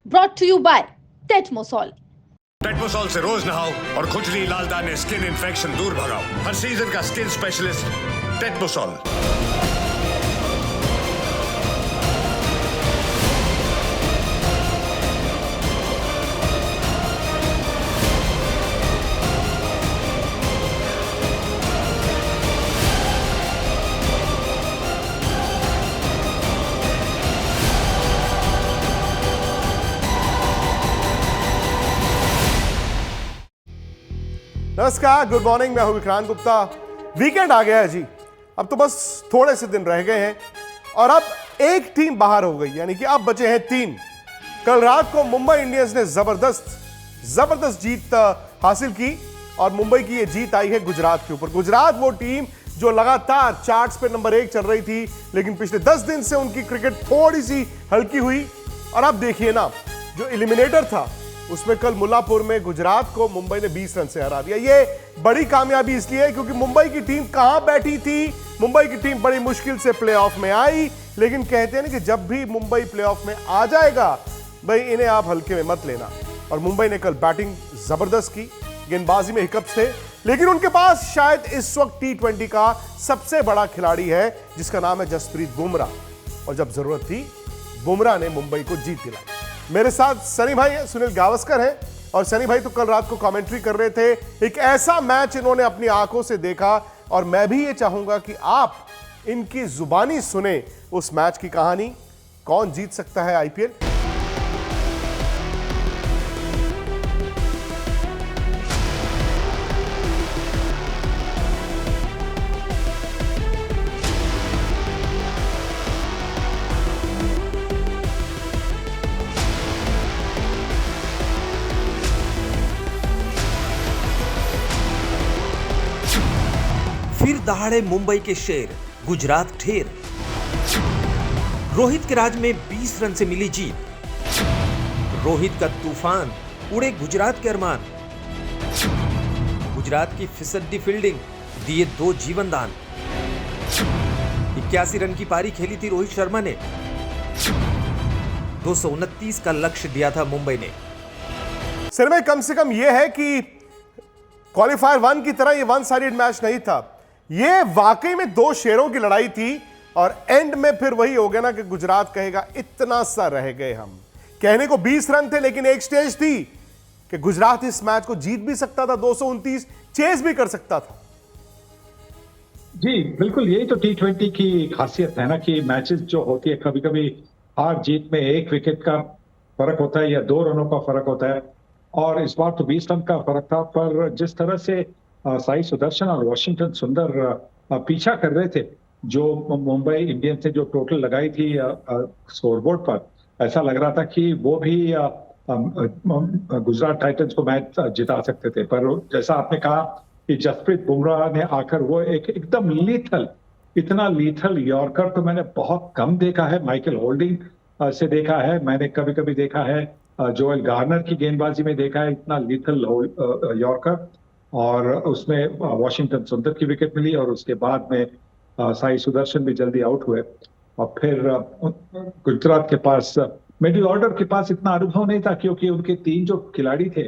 brought to you by Tetmosol. टेटमोसॉल से रोज नहाओ और खुजली लाल दाने स्किन इन्फेक्शन दूर भगाओ। हर सीजन का स्किन स्पेशलिस्ट टेटमोसॉल। नमस्कार, गुड मॉर्निंग। मैं हूं विक्रांत गुप्ता। वीकेंड आ गया है जी। अब तो बस थोड़े से दिन रह गए हैं और अब एक टीम बाहर हो गई, यानी कि अब बचे हैं 3। कल रात को मुंबई इंडियंस ने जबरदस्त जीत हासिल की और मुंबई की यह जीत आई है गुजरात के ऊपर। गुजरात वो टीम जो लगातार चार्ट्स पे नंबर 1 चल रही थी, लेकिन पिछले 10 दिन से उनकी क्रिकेट थोड़ी सी हल्की हुई। और अब देखिए ना, जो एलिमिनेटर था उसमें कल मुल्लापुर में गुजरात को मुंबई ने 20 रन से हरा दिया। ये बड़ी कामयाबी इसलिए है क्योंकि मुंबई की टीम कहां बैठी थी। मुंबई की टीम बड़ी मुश्किल से प्लेऑफ में आई, लेकिन कहते हैं ना कि जब भी मुंबई प्लेऑफ में आ जाएगा भाई, इन्हें आप हल्के में मत लेना। और मुंबई ने कल बैटिंग जबरदस्त की, गेंदबाजी में हिकअप्स थे, लेकिन उनके पास शायद इस वक्त T20 का सबसे बड़ा खिलाड़ी है जिसका नाम है जसप्रीत बुमराह। और जब जरूरत थी, बुमराह ने मुंबई को जीत दिलाई। मेरे साथ सनी भाई हैं, सुनील गावस्कर हैं। और सनी भाई तो कल रात को कमेंट्री कर रहे थे। एक ऐसा मैच इन्होंने अपनी आंखों से देखा और मैं भी ये चाहूंगा कि आप इनकी जुबानी सुने उस मैच की कहानी। कौन जीत सकता है आईपीएल? फिर दहाड़े मुंबई के शेर, गुजरात ठेर। रोहित के राज में 20 रन से मिली जीत। रोहित का तूफान, उड़े गुजरात के अरमान। गुजरात की फिसड्डी फील्डिंग, दिए 2 जीवनदान। 81 रन की पारी खेली थी रोहित शर्मा ने। 229 का लक्ष्य दिया था मुंबई ने। सर में कम से कम यह है कि क्वालिफायर 1 की तरह यह वन साइडेड मैच नहीं था। ये वाकई में 2 शेरों की लड़ाई थी और एंड में फिर वही हो गया ना कि गुजरात कहेगा इतना सा रह गए हम। कहने को 20 रन थे, लेकिन एक स्टेज थी कि गुजरात इस मैच को जीत भी सकता था, 229 चेस भी कर सकता था। जी बिल्कुल, यही तो T20 की खासियत है ना कि मैचेस जो होती है, कभी कभी हार जीत में 1 विकेट का फर्क होता है या 2 रनों का फर्क होता है। और इस बार तो 20 रन का फर्क था, पर जिस तरह से साई सुदर्शन और वॉशिंगटन सुंदर पीछा कर रहे थे, जो मुंबई इंडियंस ने जो टोटल लगाई थी स्कोरबोर्ड पर, ऐसा लग रहा था कि वो भी गुजरात टाइटंस को मैच जिता सकते थे। पर जैसा आपने कहा कि जसप्रीत बुमराह ने आकर वो एकदम लीथल, इतना लीथल यॉर्कर तो मैंने बहुत कम देखा है। माइकल होल्डिंग से देखा है, मैंने कभी कभी देखा है जोएल गार्नर की गेंदबाजी में देखा है इतना लीथल यॉर्कर। और उसमें वॉशिंगटन सुंदर की विकेट मिली और उसके बाद में साई सुदर्शन भी जल्दी आउट हुए। और फिर गुजरात के पास मिडिल ऑर्डर के पास इतना अनुभव नहीं था, क्योंकि उनके 3 जो खिलाड़ी थे,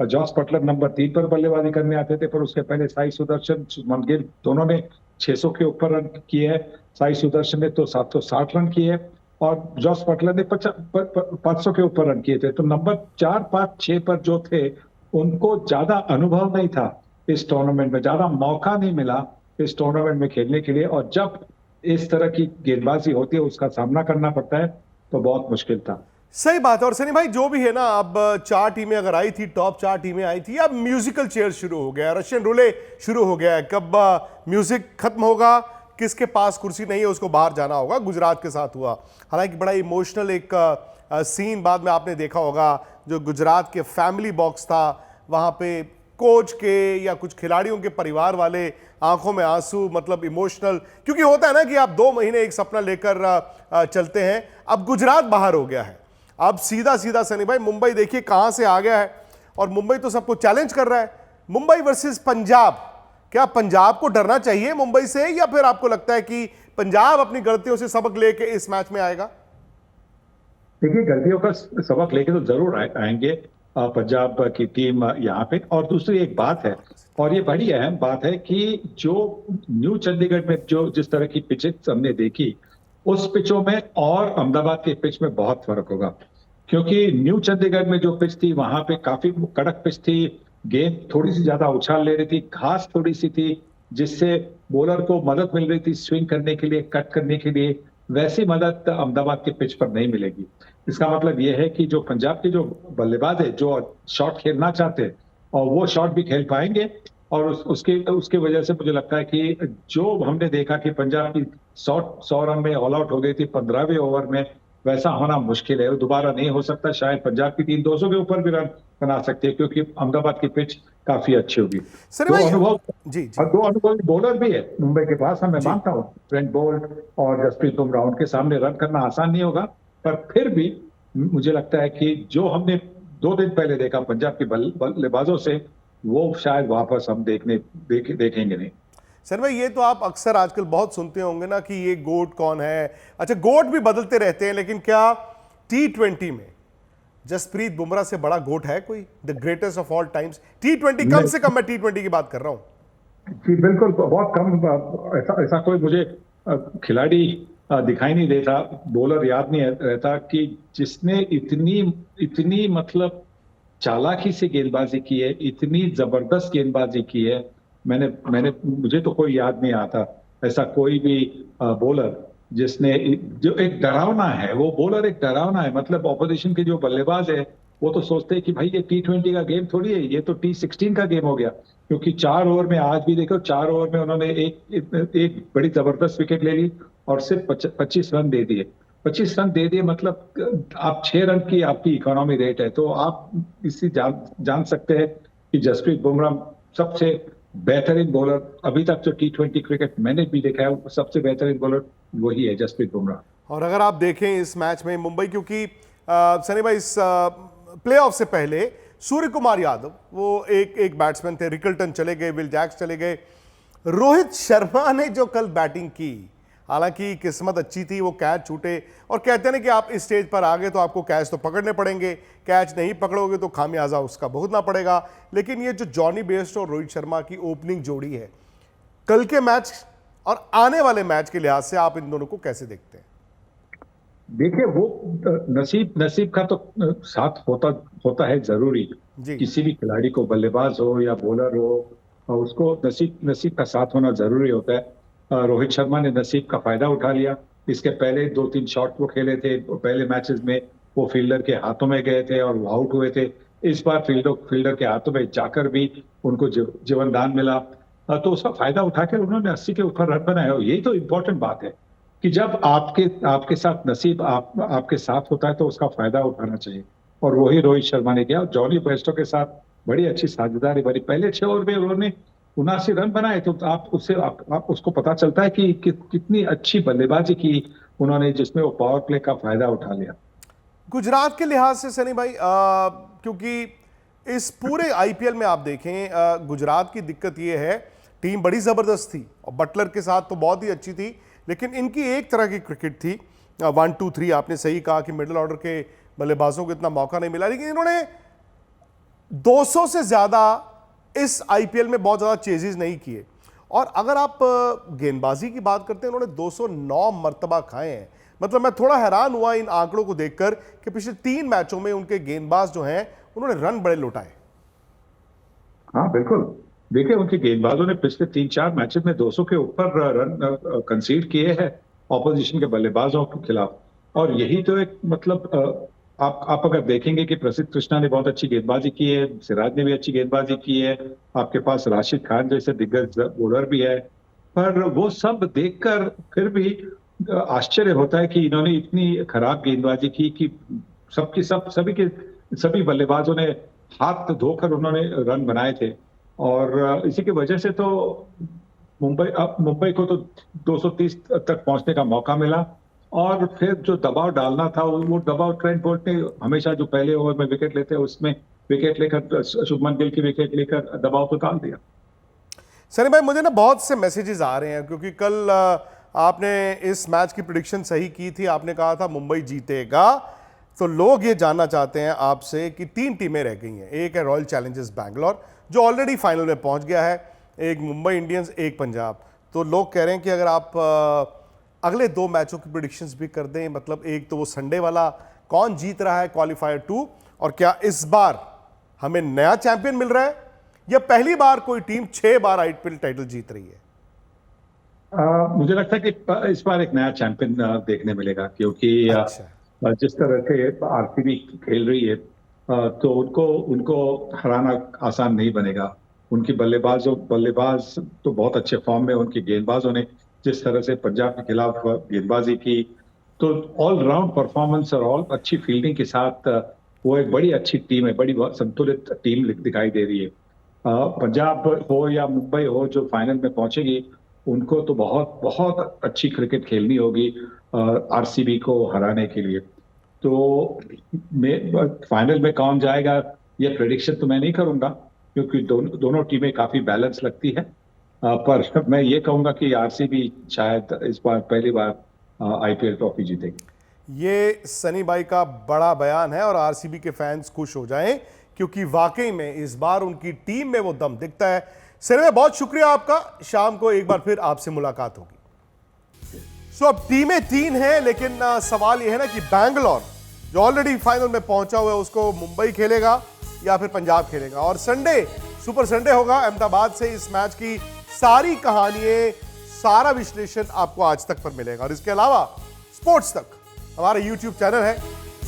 जॉस बटलर नंबर 3 पर बल्लेबाजी करने आते थे, पर उसके पहले साई सुदर्शन, शुभमन गिल दोनों ने 600 के ऊपर रन किए हैं। साई सुदर्शन ने तो 760 रन किए और जॉस बटलर ने 500 के ऊपर रन किए थे। तो नंबर 4, 5, 6 पर जो थे, उनको ज्यादा अनुभव नहीं था इस टूर्नामेंट में, ज्यादा मौका नहीं मिला इस टूर्नामेंट में खेलने के लिए। और जब इस तरह की गेंदबाजी होती है, उसका सामना करना पड़ता है, तो बहुत मुश्किल था। सही बात है। और सनी भाई, जो भी है ना, अब 4 टीमें अगर आई थी, टॉप 4 टीमें आई थी, अब म्यूजिकल चेयर शुरू हो गया, रशियन रूले शुरू हो गया है। कब म्यूजिक खत्म होगा, किसके पास कुर्सी नहीं है, उसको बाहर जाना होगा। गुजरात के साथ हुआ, हालांकि बड़ा इमोशनल एक सीन बाद में आपने देखा होगा, जो गुजरात के फैमिली बॉक्स था, वहां पे कोच के या कुछ खिलाड़ियों के परिवार वाले आंखों में आंसू, मतलब इमोशनल, क्योंकि होता है ना कि आप 2 महीने एक सपना लेकर चलते हैं। अब गुजरात बाहर हो गया है, अब सीधा सीधा सनी भाई मुंबई देखिए कहां से आ गया है और मुंबई तो सबको चैलेंज कर रहा है। मुंबई वर्सेस पंजाब, क्या पंजाब को डरना चाहिए मुंबई से, या फिर आपको लगता है कि पंजाब अपनी गलतियों से सबक लेके इस मैच में आएगा? देखिए, गलतियों का सबक लेके तो जरूर आएंगे पंजाब की टीम यहाँ पे। और दूसरी एक बात है, और ये बड़ी अहम बात है, कि जो न्यू चंडीगढ़ में जो जिस तरह की पिचेस हमने देखी, उस पिचों में और अहमदाबाद के पिच में बहुत फर्क होगा। क्योंकि न्यू चंडीगढ़ में जो पिच थी, वहां पे काफी कड़क पिच थी, गेंद थोड़ी सी ज्यादा उछाल ले रही थी, घास थोड़ी सी थी, जिससे बॉलर को मदद मिल रही थी स्विंग करने के लिए, कट करने के लिए। वैसी मदद अहमदाबाद के पिच पर नहीं मिलेगी। इसका मतलब यह है कि जो पंजाब के जो बल्लेबाज है, जो शॉट खेलना चाहते हैं, और वो शॉट भी खेल पाएंगे। और उसके उसके वजह से मुझे लगता है कि जो हमने देखा कि पंजाब की 100 रन में ऑल आउट हो गई थी 15वें ओवर में, वैसा होना मुश्किल है, वो दोबारा नहीं हो सकता। शायद पंजाब की टीम 200 के ऊपर भी रन बना सकती है, क्योंकि अहमदाबाद की पिच काफी अच्छी होगी। सर दो भाई अनुभव जी जी और दो अनुभवी बॉलर भी है मुंबई के पास, मैं मानता हूँ। ट्रेंट बोल्ट और जसप्रीत बुमराह, उनके सामने रन करना आसान नहीं होगा। पर फिर भी मुझे लगता है कि जो हमने 2 दिन पहले देखा पंजाब के बल्लेबाजों से, वो शायद वापस हम देखेंगे नहीं। सर भाई, ये तो आप अक्सर आजकल बहुत सुनते होंगे ना कि ये गोट कौन है। अच्छा, गोट भी बदलते रहते हैं, लेकिन क्या T20 में जसप्रीत बुमराह से बड़ा गोट है कोई? The greatest of all times T20, कम से कम मैं T20 की बात कर रहा हूं। जी बिल्कुल, बहुत कम ऐसा कोई मुझे खिलाड़ी दिखाई नहीं देता, बॉलर याद नहीं रहता कि जिसने इतनी इतनी मतलब चालाकी से गेंदबाजी की है, इतनी जबरदस्त गेंदबाजी की है। मैंने मैंने मुझे तो कोई याद नहीं आता ऐसा कोई भी बॉलर जिसने, जो एक डरावना है, वो बॉलर एक डरावना है। मतलब ऑपोजिशन के जो बल्लेबाज है, वो तो सोचते हैं कि भाई ये T20 का गेम थोड़ी है, ये तो T16 का गेम हो गया। क्योंकि 4 ओवर में, आज भी देखो 4 ओवर में उन्होंने एक बड़ी जबरदस्त विकेट ले ली और सिर्फ 25 रन दे दिए। 25 रन दे दिए, मतलब आप 6 रन की आपकी इकोनॉमी रेट है। तो आप इससे जान सकते हैं कि जसप्रीत बुमराह सबसे बेहतरीन बॉलर अभी तक जो T20 क्रिकेट मैंने भी देखा है, सबसे बेहतरीन बॉलर वही है, जसप्रीत बुमराह। और अगर आप देखें इस मैच में मुंबई, क्योंकि सनी भाई इस प्लेऑफ से पहले सूर्य कुमार यादव वो एक बैट्समैन थे, रिकल्टन चले गए, विल जैक्स चले गए, रोहित शर्मा ने जो कल बैटिंग की, हालांकि किस्मत अच्छी थी, वो कैच छूटे। और कहते हैं ना कि आप इस स्टेज पर आ गए तो आपको कैच तो पकड़ने पड़ेंगे, कैच नहीं पकड़ोगे तो खामियाजा उसका भुगतना पड़ेगा। लेकिन ये जो जॉनी बेयरस्टो और रोहित शर्मा की ओपनिंग जोड़ी है, कल के मैच और आने वाले मैच के लिहाज से आप इन दोनों को कैसे देखते हैं? देखिए, वो नसीब का तो साथ होता है जरूरी। किसी भी खिलाड़ी को, बल्लेबाज हो या बॉलर हो, उसको नसीब का साथ होना जरूरी होता है। रोहित शर्मा ने नसीब का फायदा उठा लिया। इसके पहले 2-3 शॉट वो खेले थे पहले मैचेस में, वो फील्डर के हाथों में गए थे और वो आउट हुए थे। इस बार फील्डर के हाथों में जाकर भी उनको जीवन दान मिला, तो उसका फायदा उठाकर उन्होंने 80 के ऊपर रन बनाए। यही तो इम्पोर्टेंट बात है कि जब आपके साथ नसीब आपके साथ होता है तो उसका फायदा उठाना चाहिए। और वही रोहित शर्मा ने किया। जॉनी बेयरस्टो के साथ बड़ी अच्छी साझेदारी बनी। पहले 6 ओवर में उन्होंने 79 रन बनाए, तो आप उसको पता चलता है कि कितनी अच्छी बल्लेबाजी की उन्होंने, जिसमें वो पावर प्ले का फायदा उठा लिया। गुजरात के लिहाज से सनी भाई, क्योंकि इस पूरे IPL में आप देखें, गुजरात की दिक्कत ये है, टीम बड़ी जबरदस्त थी और बटलर के साथ तो बहुत ही अच्छी थी, लेकिन इनकी एक तरह की क्रिकेट थी 1-2-3। आपने सही कहा कि मिडिल ऑर्डर के बल्लेबाजों को इतना मौका नहीं मिला, लेकिन इन्होंने 200 से ज्यादा इस IPL में बहुत ज्यादा चेजेस नहीं किए। और अगर आप गेंदबाजी की बात करते हैं, उन्होंने 209 मर्तबा खाए हैं। मतलब मैं थोड़ा हैरान हुआ इन आंकड़ों को देखकर कि पिछले 3 मैचों में उनके गेंदबाज जो हैं उन्होंने रन बड़े लौटाए। हाँ बिल्कुल, देखिए उनके गेंदबाजों ने पिछले 3-4 मैचेस में 200 के ऊपर रन कंसीड किए हैं ऑपोजिशन के बल्लेबाजों के खिलाफ। और यही तो एक मतलब, आप अगर देखेंगे कि प्रसिद्ध कृष्णा ने बहुत अच्छी गेंदबाजी की है, सिराज ने भी अच्छी गेंदबाजी की है, आपके पास राशिद खान जैसे दिग्गज बॉलर भी है, पर वो सब देखकर फिर भी आश्चर्य होता है कि इन्होंने इतनी खराब गेंदबाजी की कि सभी बल्लेबाजों ने हाथ धोकर उन्होंने रन बनाए थे। और इसी की वजह से तो मुंबई को तो 230 तक पहुंचने का मौका मिला। और फिर जो दबाव डालना था, वो दबाव ट्रेंट बोल्ट ने हमेशा जो पहले ओवर में विकेट लेते हैं उसमें विकेट लेकर, शुभमन गिल की विकेट लेकर दबाव तो डाल दिया। सनी भाई, मुझे ना बहुत से मैसेजेस आ रहे हैं, क्योंकि कल आपने इस मैच की प्रेडिक्शन सही की थी। आपने कहा था मुंबई जीतेगा, तो लोग ये जानना चाहते हैं आपसे कि 3 टीमें रह गई हैं। एक है रॉयल चैलेंजर्स बैंगलोर जो ऑलरेडी फाइनल में पहुंच गया है, एक मुंबई इंडियंस, एक पंजाब। तो लोग कह रहे हैं कि अगर आप अगले 2 मैचों की प्रेडिक्शंस भी कर दें, मतलब एक तो वो संडे वाला कौन जीत रहा है क्वालिफायर 2, और क्या इस बार हमें नया चैंपियन मिल रहा है या पहली बार कोई टीम 6 बार आईपीएल टाइटल जीत रही है? मुझे लगता है कि इस बार एक नया चैंपियन देखने मिलेगा, क्योंकि जिस तरह से आरसीबी खेल रही है तो उनको हराना आसान नहीं बनेगा। उनकी बल्लेबाज तो बहुत अच्छे फॉर्म में, उनके गेंदबाजों ने जिस तरह से पंजाब के खिलाफ गेंदबाजी की, तो ऑलराउंड परफॉर्मेंस और ऑल अच्छी फील्डिंग के साथ वो एक बड़ी अच्छी टीम है, बड़ी संतुलित टीम दिखाई दे रही है। पंजाब हो या मुंबई हो जो फाइनल में पहुंचेगी, उनको तो बहुत बहुत अच्छी क्रिकेट खेलनी होगी आरसीबी को हराने के लिए। तो फाइनल में कौन जाएगा ये प्रेडिक्शन तो मैं नहीं करूंगा, क्योंकि दोनों टीमें काफी बैलेंस लगती है। पर मैं ये कहूंगा कि आरसीबी शायद इस बार पहली बार आईपीएल ट्रॉफी जीतेगी। ये सनी भाई का बड़ा बयान है और आरसीबी के फैंस खुश हो जाएं, क्योंकि वाकई में इस बार उनकी टीम में वो दम दिखता है। सनी भाई बहुत शुक्रिया आपका, शाम को एक बार फिर आपसे मुलाकात होगी। अब टीमें 3 हैं, लेकिन सवाल यह है ना कि बैंगलोर जो ऑलरेडी फाइनल में पहुंचा हुआ है उसको मुंबई खेलेगा या फिर पंजाब खेलेगा। और संडे सुपर संडे होगा अहमदाबाद से। इस मैच की सारी कहानियां, सारा विश्लेषण आपको आज तक पर मिलेगा। और इसके अलावा स्पोर्ट्स तक हमारा यूट्यूब चैनल है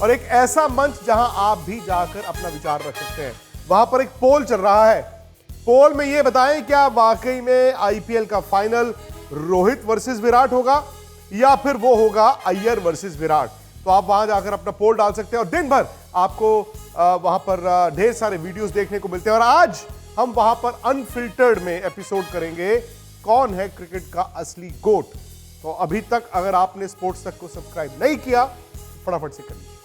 और एक ऐसा मंच जहां आप भी जाकर अपना विचार रख सकते हैं। वहां पर एक पोल चल रहा है, पोल में यह बताएं क्या वाकई में आईपीएल का फाइनल रोहित वर्सेस विराट होगा या फिर वो होगा अय्यर वर्सेस विराट। तो आप वहां जाकर अपना पोल डाल सकते हैं और दिन भर आपको वहां पर ढेर सारे वीडियोस देखने को मिलते हैं। और आज हम वहां पर अनफिल्टर्ड में एपिसोड करेंगे कौन है क्रिकेट का असली गोट। तो अभी तक अगर आपने स्पोर्ट्स तक को सब्सक्राइब नहीं किया, फटाफट से करिए।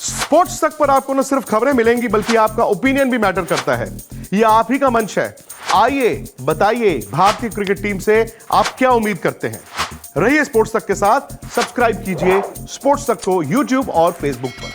स्पोर्ट्स तक पर आपको न सिर्फ खबरें मिलेंगी बल्कि आपका ओपिनियन भी मैटर करता है। यह आप ही का मंच है। आइए बताइए भारतीय क्रिकेट टीम से आप क्या उम्मीद करते हैं। रहिए स्पोर्ट्स तक के साथ, सब्सक्राइब कीजिए स्पोर्ट्स तक को यूट्यूब और फेसबुक पर।